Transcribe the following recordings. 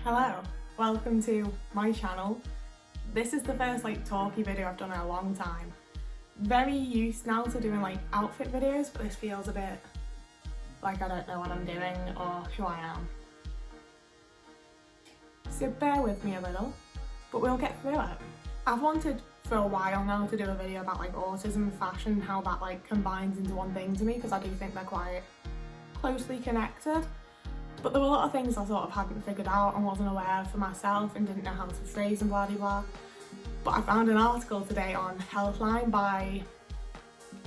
Hello, welcome to my channel. This is the first talky video I've done in a long time. Very used now to doing outfit videos, but this feels a bit like I don't know what I'm doing or who I am. So bear with me a little, but we'll get through it. I've wanted for a while now to do a video about autism and fashion and how that combines into one thing to me, because I do think they're quite closely connected. But there were a lot of things I sort of hadn't figured out and wasn't aware of for myself and didn't know how to phrase and blah blah blah. But I found an article today on Healthline by,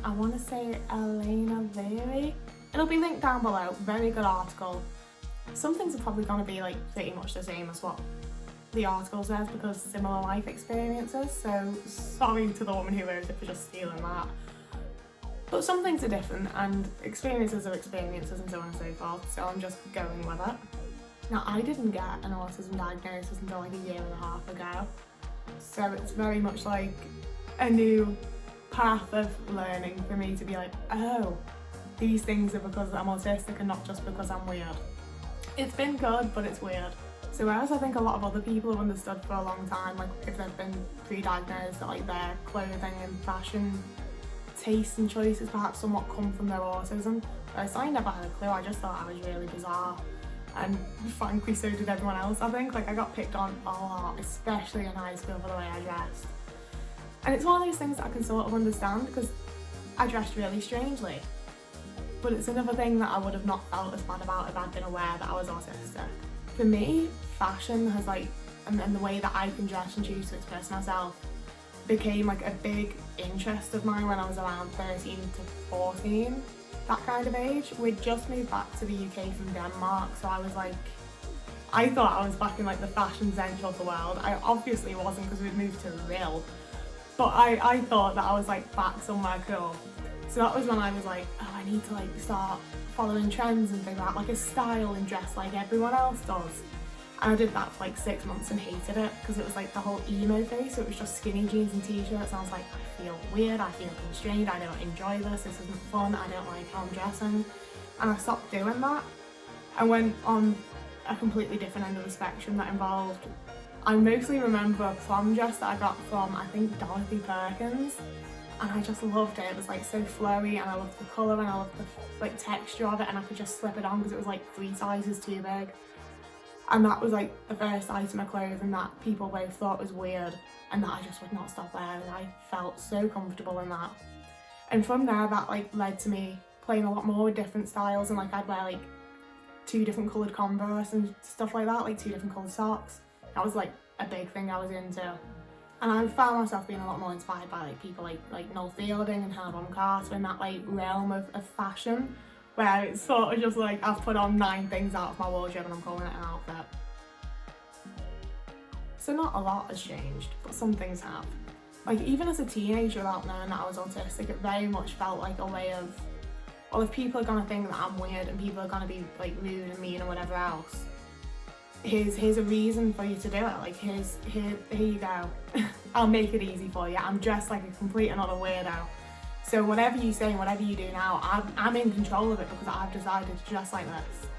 I want to say Elena Veri. It'll be linked down below, very good article. Some things are probably going to be pretty much the same as what the article says because similar life experiences, so sorry to the woman who wrote it for just stealing that. But some things are different and experiences are experiences and so on and so forth, so I'm just going with it. Now, I didn't get an autism diagnosis until a year and a half ago, so it's very much a new path of learning for me to be oh, these things are because I'm autistic and not just because I'm weird. It's been good, but it's weird. So whereas I think a lot of other people have understood for a long time, if they've been pre-diagnosed, that their clothing and fashion tastes and choices perhaps somewhat come from their autism. Whereas I never had a clue, I just thought I was really bizarre. And frankly, so did everyone else, I think. I got picked on a lot, especially in high school, for the way I dressed. And it's one of those things that I can sort of understand because I dressed really strangely. But it's another thing that I would have not felt as bad about if I'd been aware that I was autistic. For me, fashion has and the way that I can dress and choose to express myself became a big interest of mine when I was around 13 to 14, that kind of age. We'd just moved back to the UK from Denmark, so I was I thought I was back in the fashion central of the world. I obviously wasn't because we'd moved to Real, but I thought that I was back somewhere cool. So that was when I was oh, I need to start following trends and figure out a style and dress like everyone else does. And I did that for 6 months and hated it because it was the whole emo phase, so it was just skinny jeans and t-shirts, and I was I feel weird, I feel constrained, I don't enjoy this isn't fun, I don't like how I'm dressing. And I stopped doing that and went on a completely different end of the spectrum that involved, I mostly remember a prom dress that I got from, I think, Dorothy Perkins, and I just loved it. It was so flowy, and I loved the colour, and I loved the texture of it, and I could just slip it on because it was 3 sizes too big. And that was the first item of clothing that people both thought was weird and that I just would not stop wearing. I felt so comfortable in that. And from there, that led to me playing a lot more with different styles, and I'd wear 2 different coloured Converse and stuff like that, 2 different coloured socks. That was a big thing I was into. And I found myself being a lot more inspired by people like Noel Fielding and Hannah Bonham Carter in that realm of fashion, where it's sort of just I've put on 9 things out of my wardrobe and I'm calling it an outfit. So not a lot has changed, but some things have. Even as a teenager, without knowing that I was autistic, it very much felt like a way of, well, if people are gonna think that I'm weird and people are gonna be rude and mean and whatever else, here's a reason for you to do it. Here you go. I'll make it easy for you. I'm dressed like a complete and utter weirdo. So whatever you say and whatever you do now, I'm in control of it because I've decided to dress like this.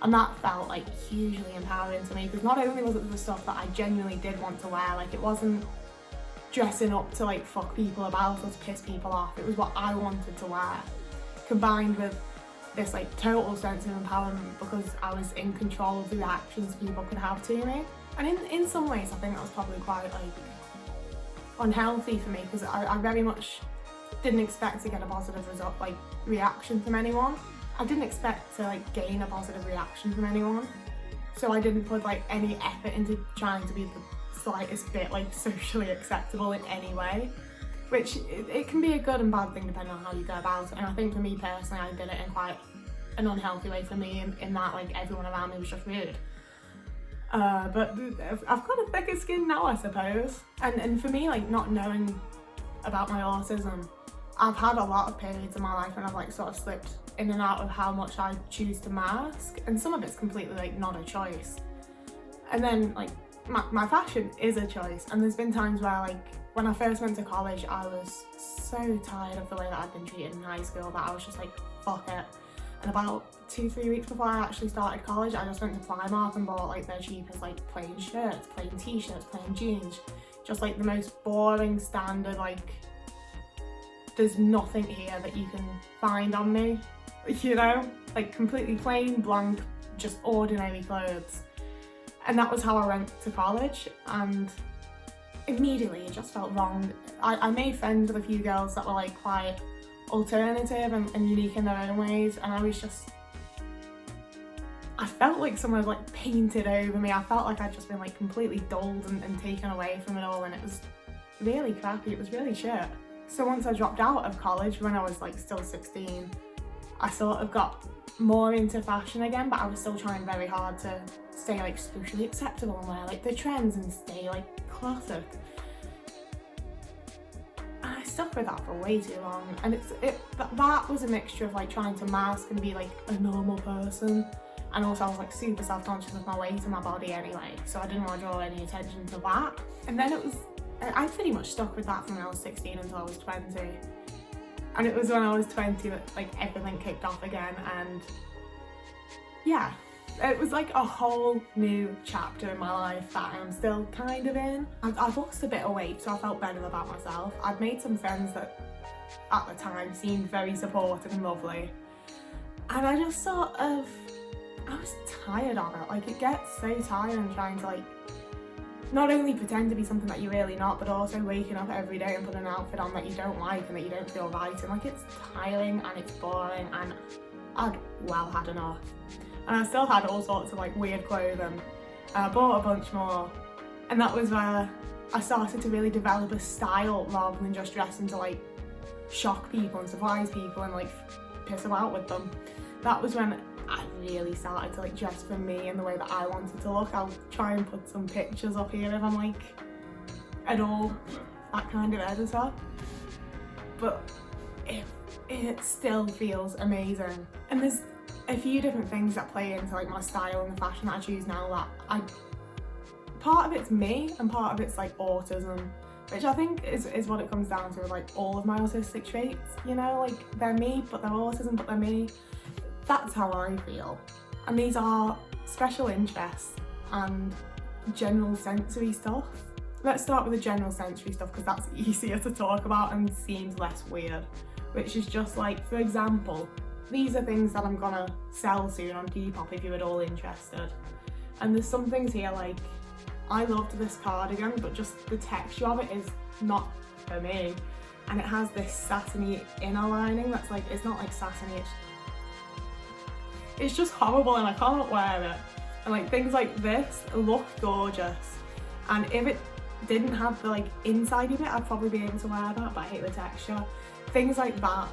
And that felt hugely empowering to me, because not only was it the stuff that I genuinely did want to wear, it wasn't dressing up to fuck people about or to piss people off, it was what I wanted to wear, combined with this total sense of empowerment because I was in control of the reactions people could have to me. And in some ways I think that was probably quite unhealthy for me, because I very much didn't expect to get a positive result, reaction from anyone. I didn't expect to gain a positive reaction from anyone, so I didn't put any effort into trying to be the slightest bit socially acceptable in any way, which it can be a good and bad thing depending on how you go about it. And I think for me personally, I did it in quite an unhealthy way for me, in that everyone around me was just rude. But I've got a thicker skin now, I suppose. And for me, not knowing about my autism, I've had a lot of periods in my life when I've sort of slipped in and out of how much I choose to mask, and some of it's completely not a choice. And then my fashion is a choice, and there's been times where when I first went to college, I was so tired of the way that I'd been treated in high school that I was just fuck it. And about 2-3 weeks before I actually started college, I just went to Primark and bought like their cheapest like plain shirts, plain t-shirts, plain jeans, just like the most boring standard, like there's nothing here that you can find on me, you know, like completely plain, blank, just ordinary clothes. And that was how I went to college, and immediately it just felt wrong. I made friends with a few girls that were like quite alternative and unique in their own ways, and I felt like someone had like painted over me. I felt like I'd just been like completely dulled and taken away from it all, and it was really crappy, it was really shit. So once I dropped out of college when I was like still 16, I sort of got more into fashion again, but I was still trying very hard to stay like socially acceptable and wear like the trends and stay like classic. And I stuck with that for way too long, and that was a mixture of like trying to mask and be like a normal person, and also I was like super self-conscious of my weight and my body anyway, so I didn't want to draw any attention to that. And then I pretty much stuck with that from when I was 16 until I was 20. And it was when I was 20 that like everything kicked off again, and yeah, it was like a whole new chapter in my life that I'm still kind of in. I've lost a bit of weight, so I felt better about myself. I'd made some friends that at the time seemed very supportive and lovely, and I just sort of, I was tired of it. Like it gets so tiring trying to like not only pretend to be something that you're really not, but also waking up every day and putting an outfit on that you don't like and that you don't feel right in. Like it's tiring and it's boring, and I'd well had enough. And I still had all sorts of like weird clothing. I bought a bunch more, and that was where I started to really develop a style rather than just dressing to like shock people and surprise people and like piss about with them. That was when I really started to like dress for me in the way that I wanted to look. I'll try and put some pictures up here if I'm like at all that kind of editor, but it still feels amazing. And there's a few different things that play into like my style and the fashion that I choose now, that part of it's me and part of it's like autism, which I think is what it comes down to with like all of my autistic traits, you know, like they're me but they're autism but they're me. That's how I feel. And these are special interests and general sensory stuff. Let's start with the general sensory stuff because that's easier to talk about and seems less weird, which is just like, for example, these are things that I'm gonna sell soon on Depop if you're at all interested. And there's some things here like, I loved this cardigan, but just the texture of it is not for me. And it has this satiny inner lining that's like, it's not like satiny, it's just horrible and I can't wear it. And like things like this look gorgeous, and if it didn't have the like inside of it, I'd probably be able to wear that, but I hate the texture. Things like that,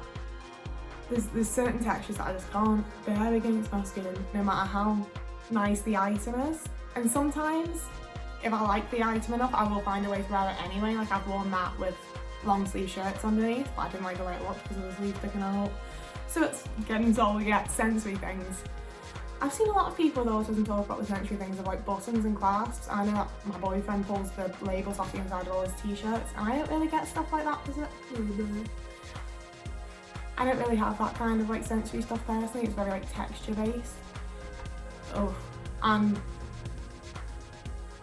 there's certain textures that I just can't bear against my skin, no matter how nice the item is. And sometimes if I like the item enough, I will find a way to wear it anyway. Like I've worn that with long sleeve shirts underneath, but I didn't like the way it looked because of the sleeve sticking out. So it's getting to all we get, sensory things. I've seen a lot of people with autism talk about the sensory things of like buttons and clasps. I know that my boyfriend pulls the labels off the inside of all his t-shirts, and I don't really get stuff like that because I don't really have that kind of like sensory stuff personally. It's very like texture based. Oh, and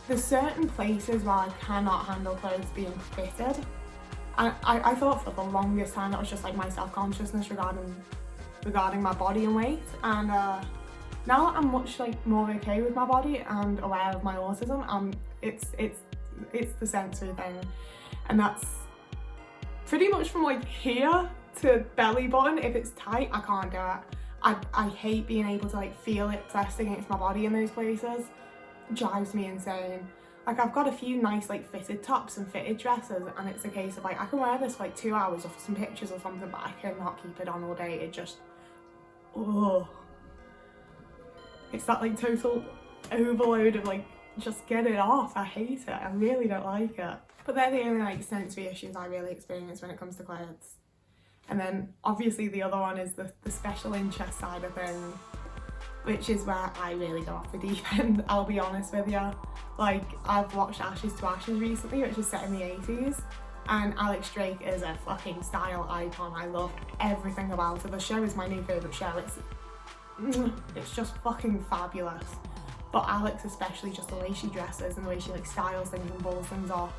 there's certain places where I cannot handle clothes being fitted. And I thought for the longest time that was just like my self-consciousness regarding my body and weight. And now that I'm much like more okay with my body and aware of my autism, it's the sensory thing. And that's pretty much from like here to belly button. If it's tight, I can't do it. I hate being able to like feel it pressed against my body in those places. It drives me insane. Like I've got a few nice like fitted tops and fitted dresses, and it's a case of like I can wear this for like 2 hours or for some pictures or something, but I cannot keep it on all day. It just, oh, it's that like total overload of like, just get it off. I hate it. I really don't like it. But they're the only like sensory issues I really experience when it comes to clothes. And then obviously the other one is the special interest side of things, which is where I really go off the deep end, I'll be honest with you. Like, I've watched Ashes to Ashes recently, which is set in the 80s, and Alex Drake is a fucking style icon. I love everything about it. The show is my new favourite show. it's just fucking fabulous. But Alex especially, just the way she dresses and the way she like styles things and pulls things off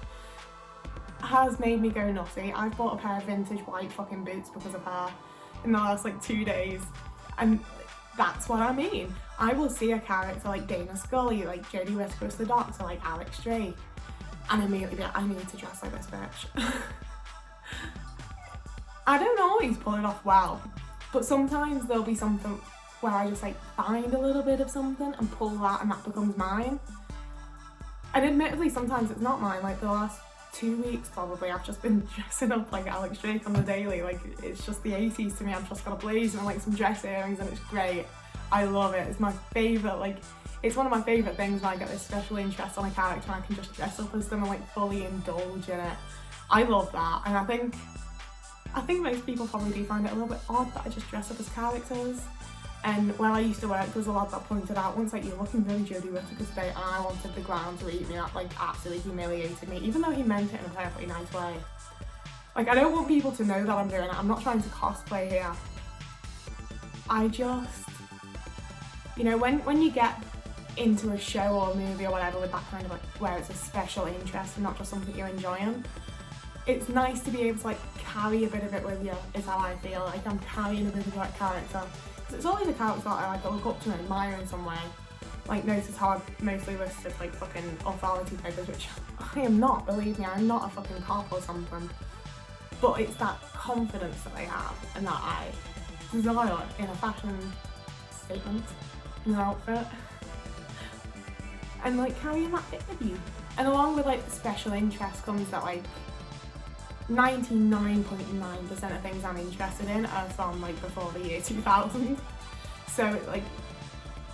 has made me go nutty. I've bought a pair of vintage white fucking boots because of her in the last like 2 days, and that's what I mean. I will see a character like Dana Scully, like Jodie Whittaker the Doctor, like Alex Drake, and immediately be like, I need to dress like this bitch. I don't always pull it off well, but sometimes there'll be something where I just like find a little bit of something and pull that, and that becomes mine. And admittedly sometimes it's not mine. Like the last 2 weeks probably I've just been dressing up like Alex Drake on the daily. Like it's just the 80s to me. I've just got a blazer and like some dress earrings and it's great. I love it. It's my favourite, like it's one of my favourite things when I get this special interest on a character and I can just dress up as them and like fully indulge in it. I love that, and I think most people probably do find it a little bit odd that I just dress up as characters. And when I used to work, there was a lad that pointed out once, like, you're looking very Jodie Whittaker today, and I wanted the ground to eat me. That like absolutely humiliated me, even though he meant it in a perfectly nice way. Like, I don't want people to know that I'm doing it. I'm not trying to cosplay here. I just, you know, when you get into a show or a movie or whatever with that kind of like, where it's a special interest and not just something you're enjoying, it's nice to be able to like carry a bit of it with you, is how I feel. Like I'm carrying a bit of that character. It's always a character that I like look up to and admire in some way. Like, notice how I've mostly listed like fucking authority figures, which I am not, believe me, I'm not a fucking cop or something. But it's that confidence that I have and that I desire in a fashion statement, in an outfit. And like carrying that bit with you. And along with like special interest comes that like 99.9% of things I'm interested in are from like before the year 2000. So like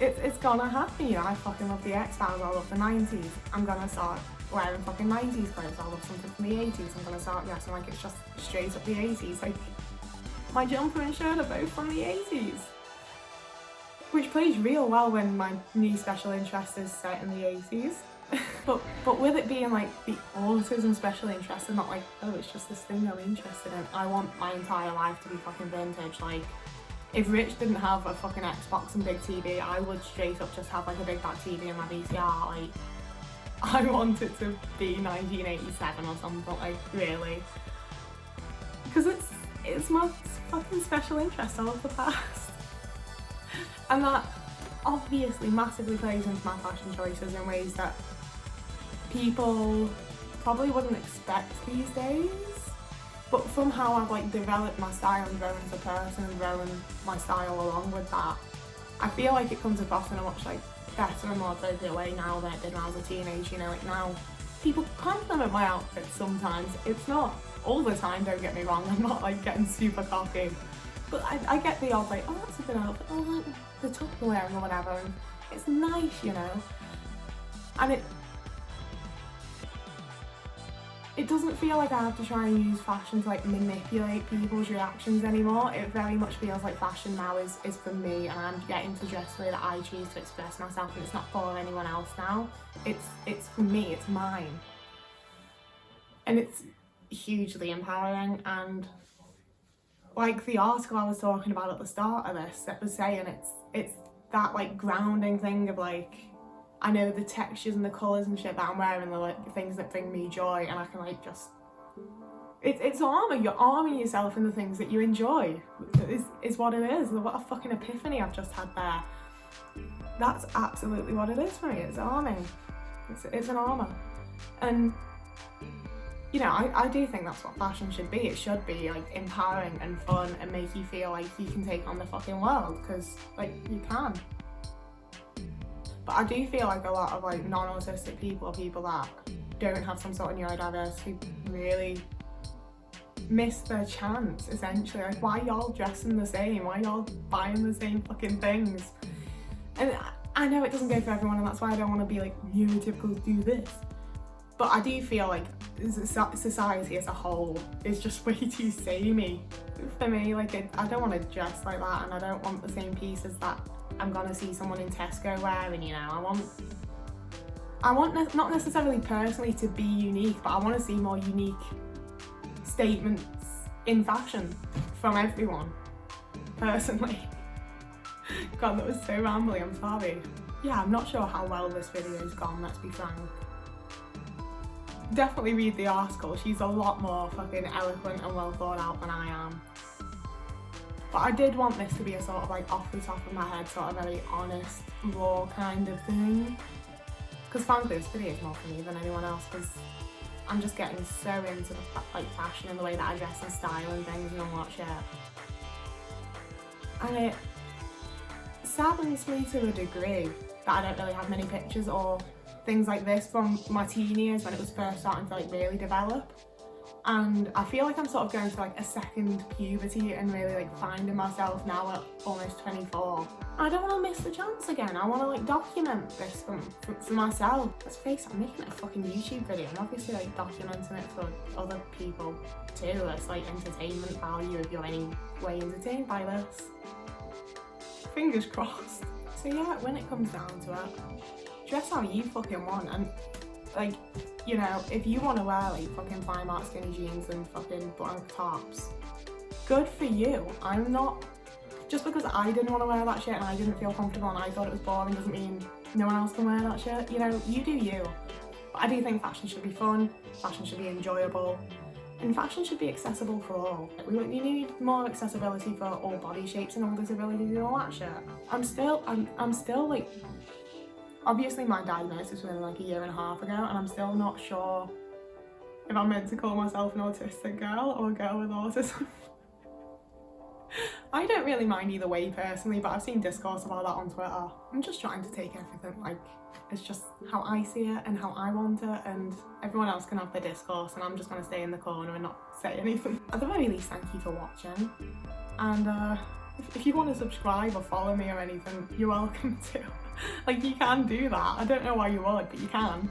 it's gonna happen, you know. I fucking love the X-Files, I love the 90s. I'm gonna start wearing fucking 90s clothes. I love something from the 80s. I'm gonna start dressing like it's just straight up the 80s. Like my jumper and shirt are both from the 80s. Which plays real well when my new special interest is set in the 80s. But with it being like the autism special interest and not like, oh, it's just this thing I'm interested in. I want my entire life to be fucking vintage. Like, if Rich didn't have a fucking Xbox and big TV, I would straight up just have like a big fat TV in my VCR. Like, I want it to be 1987 or something, like, really. Because it's my fucking special interest. I love the past. And that obviously massively plays into my fashion choices in ways that people probably wouldn't expect these days. But from how I've like developed my style and grown as a person and grown my style along with that, I feel like it comes across in a much like better and more appropriate way now than it did when I was a teenage. You know, like now people compliment my outfits sometimes. It's not all the time, don't get me wrong, I'm not like getting super cocky. But I get the odd like, oh, that's a good outfit, oh, like the top you're wearing or whatever, and it's nice, you know. And it doesn't feel like I have to try and use fashion to like manipulate people's reactions anymore. It very much feels like fashion now is for me, and I'm getting to dress the way that I choose to express myself, and it's not for anyone else now. It's for me, it's mine. And it's hugely empowering. And like the article I was talking about at the start of this, that was saying it's that like grounding thing of like, I know the textures and the colours and shit that I'm wearing, the like things that bring me joy, and I can like just, it's armour. You're arming yourself in the things that you enjoy, is what it is. What a fucking epiphany I've just had there. That's absolutely what it is for me. It's arming. It's an armour. And you know, I do think that's what fashion should be. It should be like empowering and fun and make you feel like you can take on the fucking world, because like you can. But I do feel like a lot of like non-autistic people or people that don't have some sort of neurodiversity really miss their chance, essentially. Like, why y'all dressing the same? Why y'all buying the same fucking things? And I know it doesn't go for everyone, and that's why I don't want to be like, neurotypicals do this. But I do feel like society as a whole is just way too samey for me. Like, I don't want to dress like that, and I don't want the same pieces that I'm gonna see someone in Tesco wearing, you know. I want not necessarily personally to be unique, but I want to see more unique statements in fashion from everyone, personally. God, that was so rambly, I'm sorry. Yeah, I'm not sure how well this video's gone, let's be frank. Definitely read the article, she's a lot more fucking eloquent and well thought out than I am. But I did want this to be a sort of like off the top of my head, sort of very honest, raw kind of thing. Because frankly, this video is more for me than anyone else, because I'm just getting so into the like fashion and the way that I dress and style and things and all that shit. And it saddens me to a degree that I don't really have many pictures or things like this from my teen years when it was first starting to like really develop. And I feel like I'm sort of going through like a second puberty and really like finding myself now at almost 24. I don't want to miss the chance again. I want to like document this for myself. Let's face it, I'm making it a fucking YouTube video. I'm obviously like documenting it for other people too. It's like entertainment value if you're any way entertained by this. Fingers crossed. So yeah, when it comes down to it, dress how you fucking want, and like, you know, if you want to wear like fucking Primark skinny jeans and fucking blank tops, good for you. I'm not, just because I didn't want to wear that shit and I didn't feel comfortable and I thought it was boring doesn't mean no one else can wear that shit. You know, you do you. But I do think fashion should be fun, fashion should be enjoyable, and fashion should be accessible for all. We need more accessibility for all body shapes and all disabilities and all that shit. I'm still like, obviously my diagnosis was like 1.5 years ago, and I'm still not sure if I'm meant to call myself an autistic girl or a girl with autism. I don't really mind either way personally, but I've seen discourse about that on Twitter. I'm just trying to take everything like it's just how I see it and how I want it, and everyone else can have their discourse and I'm just going to stay in the corner and not say anything. At the very least, thank you for watching, and if you want to subscribe or follow me or anything, you're welcome to. Like, you can do that. I don't know why you would, but you can.